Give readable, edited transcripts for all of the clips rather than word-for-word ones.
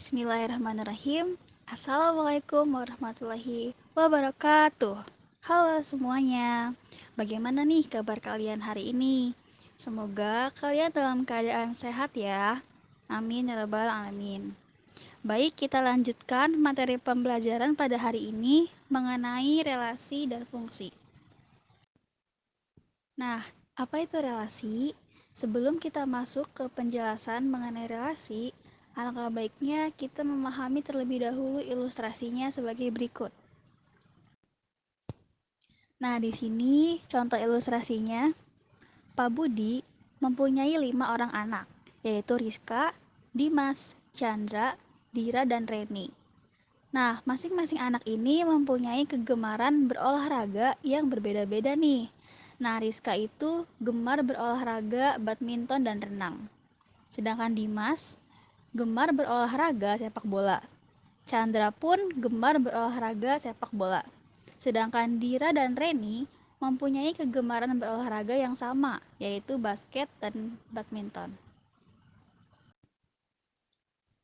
Bismillahirrahmanirrahim. Assalamualaikum warahmatullahi wabarakatuh. Halo semuanya. Bagaimana nih kabar kalian hari ini? Semoga kalian dalam keadaan sehat ya. Amin ya rabbal alamin. Baik, kita lanjutkan materi pembelajaran pada hari ini mengenai relasi dan fungsi. Nah, apa itu relasi? Sebelum kita masuk ke penjelasan mengenai relasi, alangkah baiknya kita memahami terlebih dahulu ilustrasinya sebagai berikut. Nah, di sini contoh ilustrasinya, Pak Budi mempunyai 5 orang anak, yaitu Rizka, Dimas, Chandra, Dira, dan Reni. Nah, masing-masing anak ini mempunyai kegemaran berolahraga yang berbeda-beda nih. Nah, Rizka itu gemar berolahraga badminton dan renang. Sedangkan Dimas gemar berolahraga sepak bola. Chandra pun gemar berolahraga sepak bola. Sedangkan Dira dan Reni mempunyai kegemaran berolahraga yang sama, yaitu basket dan badminton.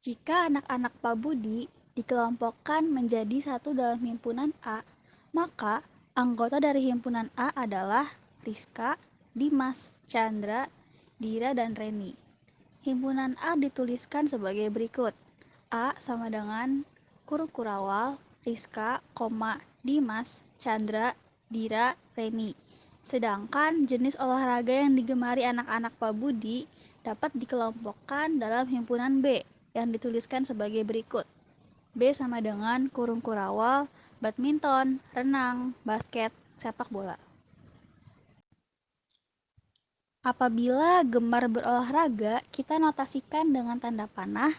Jika anak-anak Pak Budi dikelompokkan menjadi satu dalam himpunan A, maka anggota dari himpunan A adalah Rizka, Dimas, Chandra, Dira, dan Reni. Himpunan A dituliskan sebagai berikut. A sama dengan kurung kurawal, Rizka, Dimas, Chandra, Dira, Reni. Sedangkan jenis olahraga yang digemari anak-anak Pak Budi dapat dikelompokkan dalam himpunan B yang dituliskan sebagai berikut. B sama dengan kurung kurawal, badminton, renang, basket, sepak bola. Apabila gemar berolahraga, kita notasikan dengan tanda panah.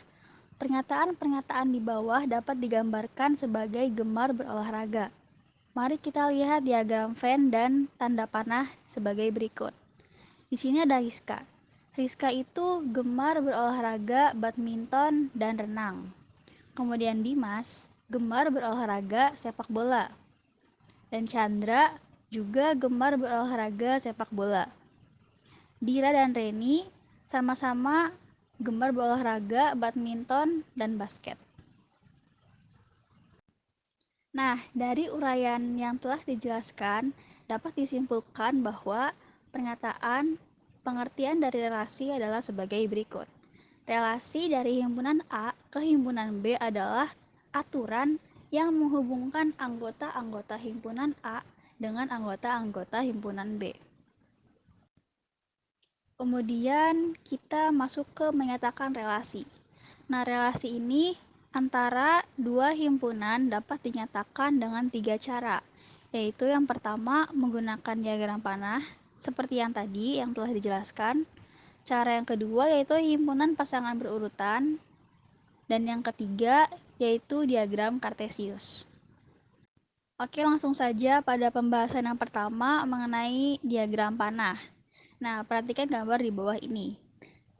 Pernyataan-pernyataan di bawah dapat digambarkan sebagai gemar berolahraga. Mari kita lihat diagram Venn dan tanda panah sebagai berikut. Di sini ada Rizka. Rizka itu gemar berolahraga badminton dan renang. Kemudian Dimas gemar berolahraga sepak bola. Dan Chandra juga gemar berolahraga sepak bola. Dira dan Reni sama-sama gemar berolahraga badminton dan basket. Nah, dari uraian yang telah dijelaskan, dapat disimpulkan bahwa pernyataan pengertian dari relasi adalah sebagai berikut. Relasi dari himpunan A ke himpunan B adalah aturan yang menghubungkan anggota-anggota himpunan A dengan anggota-anggota himpunan B. Kemudian kita masuk ke menyatakan relasi. Nah, relasi ini antara dua himpunan dapat dinyatakan dengan 3 cara, yaitu yang pertama menggunakan diagram panah, seperti yang tadi yang telah dijelaskan. Cara yang kedua yaitu himpunan pasangan berurutan, dan yang ketiga yaitu diagram kartesius. Oke, langsung saja pada pembahasan yang pertama mengenai diagram panah. Nah, perhatikan gambar di bawah ini.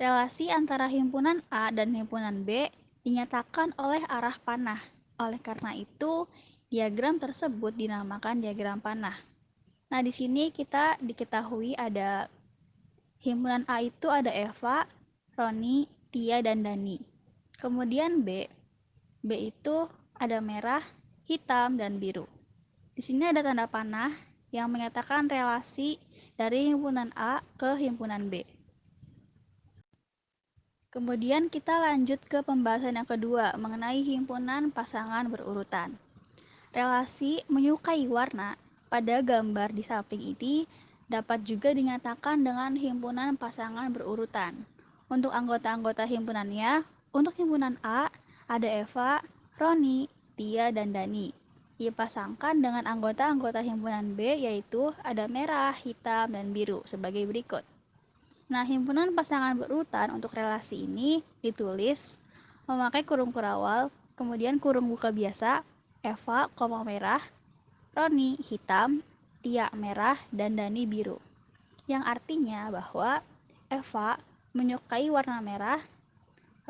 Relasi antara himpunan A dan himpunan B dinyatakan oleh arah panah. Oleh karena itu, diagram tersebut dinamakan diagram panah. Nah, di sini kita diketahui ada himpunan A itu ada Eva, Roni, Tia, dan Dani. Kemudian B itu ada merah, hitam, dan biru. Di sini ada tanda panah yang menyatakan relasi dari himpunan A ke himpunan B. Kemudian kita lanjut ke pembahasan yang kedua mengenai himpunan pasangan berurutan. Relasi menyukai warna pada gambar di samping ini dapat juga dinyatakan dengan himpunan pasangan berurutan. Untuk anggota-anggota himpunannya, untuk himpunan A ada Eva, Roni, Tia, dan Dani. Dipasangkan dengan anggota-anggota himpunan B yaitu ada merah, hitam, dan biru sebagai berikut. Nah, himpunan pasangan berurutan untuk relasi ini ditulis memakai kurung kurawal, kemudian kurung buka biasa, Eva, merah, Roni, hitam, Tia, merah, dan Dani, biru. Yang artinya bahwa Eva menyukai warna merah,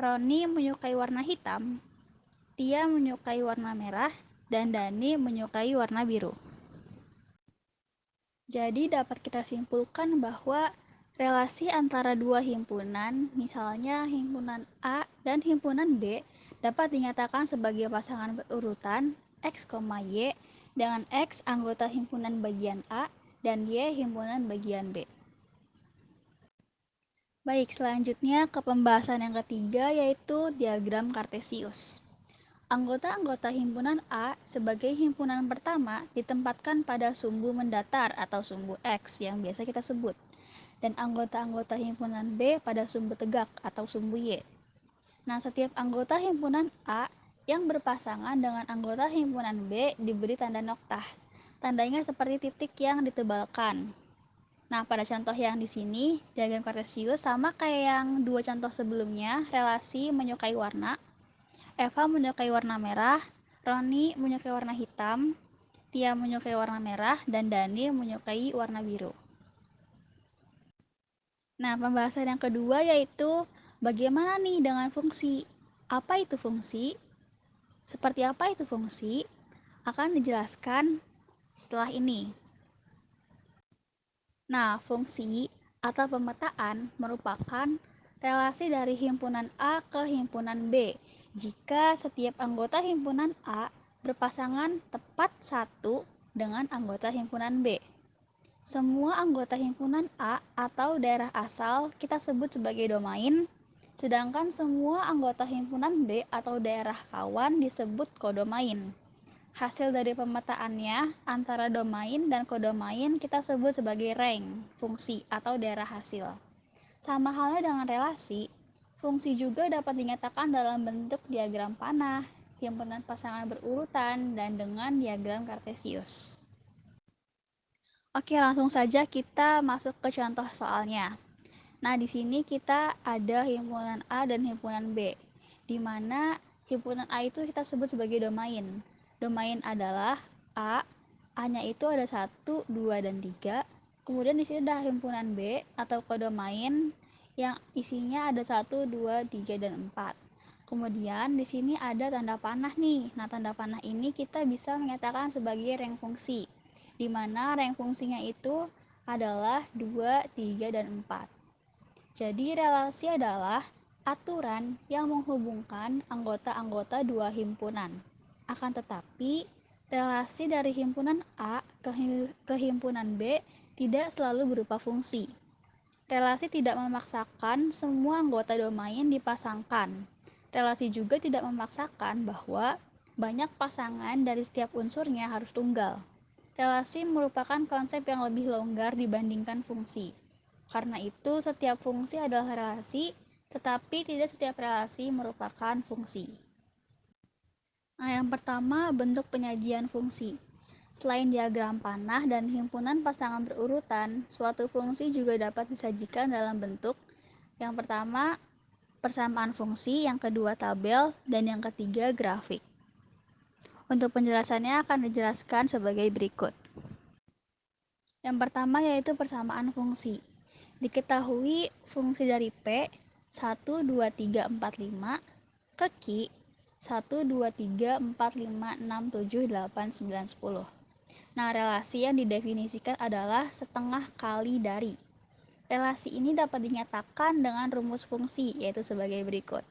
Roni menyukai warna hitam, Tia menyukai warna merah, dan Dani menyukai warna biru. Jadi dapat kita simpulkan bahwa relasi antara dua himpunan, misalnya himpunan A dan himpunan B, dapat dinyatakan sebagai pasangan berurutan X, Y dengan X anggota himpunan bagian A dan Y himpunan bagian B. Baik, selanjutnya ke pembahasan yang ketiga yaitu diagram kartesius. Anggota-anggota himpunan A sebagai himpunan pertama ditempatkan pada sumbu mendatar atau sumbu X yang biasa kita sebut. Dan anggota-anggota himpunan B pada sumbu tegak atau sumbu Y. Nah, setiap anggota himpunan A yang berpasangan dengan anggota himpunan B diberi tanda noktah. Tandanya seperti titik yang ditebalkan. Nah, pada contoh yang di sini, diagram kartesius sama kayak yang dua contoh sebelumnya, relasi menyukai warna. Eva menyukai warna merah, Roni menyukai warna hitam, Tia menyukai warna merah, dan Dani menyukai warna biru. Nah, pembahasan yang kedua yaitu bagaimana nih dengan fungsi? Apa itu fungsi? Seperti apa itu fungsi? Akan dijelaskan setelah ini. Nah, fungsi atau pemetaan merupakan relasi dari himpunan A ke himpunan B jika setiap anggota himpunan A berpasangan tepat satu dengan anggota himpunan B. Semua anggota himpunan A atau daerah asal kita sebut sebagai domain, sedangkan semua anggota himpunan B atau daerah kawan disebut kodomain. Hasil dari pemetaannya antara domain dan kodomain kita sebut sebagai rank, fungsi atau daerah hasil. Sama halnya dengan relasi, fungsi juga dapat dinyatakan dalam bentuk diagram panah, himpunan pasangan berurutan, dan dengan diagram kartesius. Oke, langsung saja kita masuk ke contoh soalnya. Nah, di sini kita ada himpunan A dan himpunan B, di mana himpunan A itu kita sebut sebagai domain. Domain adalah A-nya itu ada 1, 2, dan 3. Kemudian di sini ada himpunan B atau kodomain yang isinya ada 1, 2, 3, dan 4. Kemudian di sini ada tanda panah nih. Nah, tanda panah ini kita bisa menyatakan sebagai rank fungsi, di mana rank fungsinya itu adalah 2, 3, dan 4. Jadi relasi adalah aturan yang menghubungkan anggota-anggota dua himpunan. Akan tetapi, relasi dari himpunan A ke himpunan B tidak selalu berupa fungsi. Relasi tidak memaksakan semua anggota domain dipasangkan. Relasi juga tidak memaksakan bahwa banyak pasangan dari setiap unsurnya harus tunggal. Relasi merupakan konsep yang lebih longgar dibandingkan fungsi. Karena itu, setiap fungsi adalah relasi, tetapi tidak setiap relasi merupakan fungsi. Nah, yang pertama, bentuk penyajian fungsi. Selain diagram panah dan himpunan pasangan berurutan, suatu fungsi juga dapat disajikan dalam bentuk yang pertama, persamaan fungsi, yang kedua tabel, dan yang ketiga grafik. Untuk penjelasannya akan dijelaskan sebagai berikut. Yang pertama yaitu persamaan fungsi. Diketahui fungsi dari P 1, 2, 3, 4, 5 ke Q 1, 2, 3, 4, 5, 6, 7, 8, 9, 10. Nah, relasi yang didefinisikan adalah setengah kali dari. Relasi ini dapat dinyatakan dengan rumus fungsi, yaitu sebagai berikut.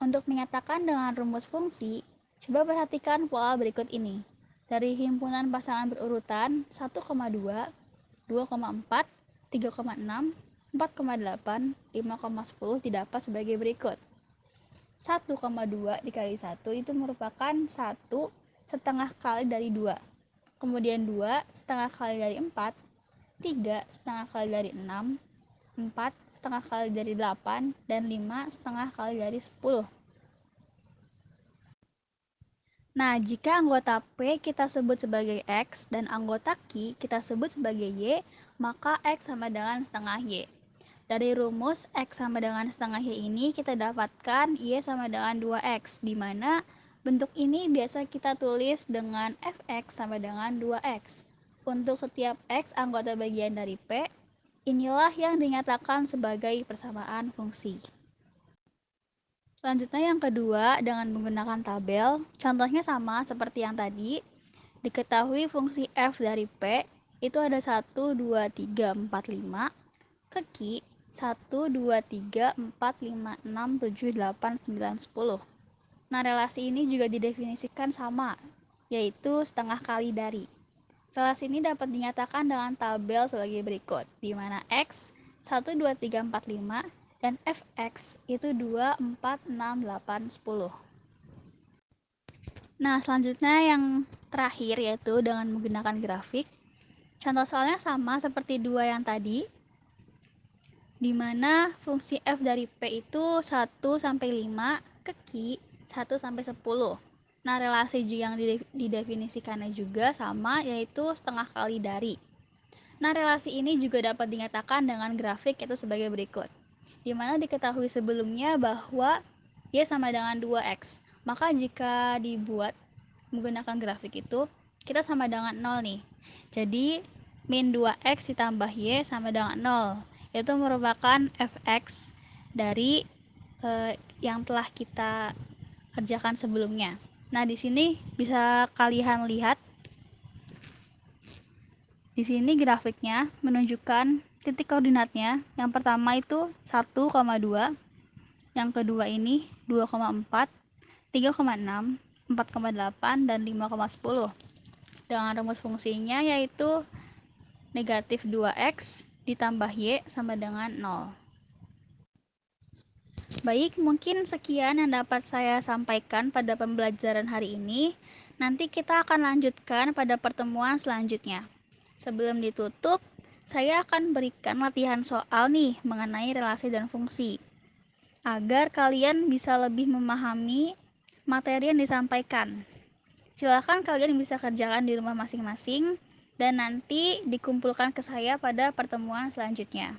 Untuk menyatakan dengan rumus fungsi, coba perhatikan pola berikut ini. Dari himpunan pasangan berurutan 1,2, 2,4, 3,6, 4,8, 5,10 didapat sebagai berikut. 1,2 dikali 1 itu merupakan 1 setengah kali dari 2. Kemudian 2 setengah kali dari 4, 3 setengah kali dari 6, 4 setengah kali dari 8, dan 5 setengah kali dari 10. Nah, jika anggota P kita sebut sebagai X dan anggota Q kita sebut sebagai Y, maka X sama dengan setengah Y. Dari rumus X sama dengan setengah Y ini kita dapatkan Y sama dengan 2X, di mana bentuk ini biasa kita tulis dengan Fx sama dengan 2X. Untuk setiap X anggota bagian dari P, inilah yang dinyatakan sebagai persamaan fungsi. Selanjutnya yang kedua, dengan menggunakan tabel, contohnya sama seperti yang tadi. Diketahui fungsi F dari P itu ada 1, 2, 3, 4, 5 ke Q 1, 2, 3, 4, 5, 6, 7, 8, 9, 10. Nah, relasi ini juga didefinisikan sama, yaitu setengah kali dari. Relasi ini dapat dinyatakan dengan tabel sebagai berikut, di mana X 1, 2, 3, 4, 5 dan Fx itu 2, 4, 6, 8, 10. Nah, selanjutnya yang terakhir yaitu dengan menggunakan grafik. Contoh soalnya sama seperti dua yang tadi, di mana fungsi f dari P itu 1 sampai 5 ke Q 1 sampai 10. Nah, relasi yang didefinisikannya juga sama, yaitu setengah kali dari. Nah, relasi ini juga dapat dinyatakan dengan grafik yaitu sebagai berikut. Di mana diketahui sebelumnya bahwa Y sama dengan 2X. Maka jika dibuat menggunakan grafik itu, kita sama dengan 0 nih. Jadi, min 2X ditambah Y sama dengan 0. Itu merupakan Fx dari yang telah kita kerjakan sebelumnya. Nah, di sini bisa kalian lihat. Di sini grafiknya menunjukkan titik koordinatnya. Yang pertama itu 1,2, yang kedua ini 2,4, 3,6, 4,8, dan 5,10. Dengan rumus fungsinya yaitu negatif 2x ditambah y sama dengan 0. Baik, mungkin sekian yang dapat saya sampaikan pada pembelajaran hari ini. Nanti kita akan lanjutkan pada pertemuan selanjutnya. Sebelum ditutup, saya akan berikan latihan soal nih mengenai relasi dan fungsi, agar kalian bisa lebih memahami materi yang disampaikan. Silakan kalian bisa kerjakan di rumah masing-masing dan nanti dikumpulkan ke saya pada pertemuan selanjutnya.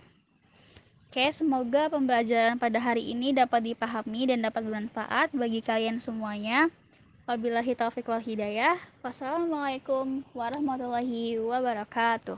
Oke, semoga pembelajaran pada hari ini dapat dipahami dan dapat bermanfaat bagi kalian semuanya. Wabillahi taufiq wal hidayah. Wassalamualaikum warahmatullahi wabarakatuh.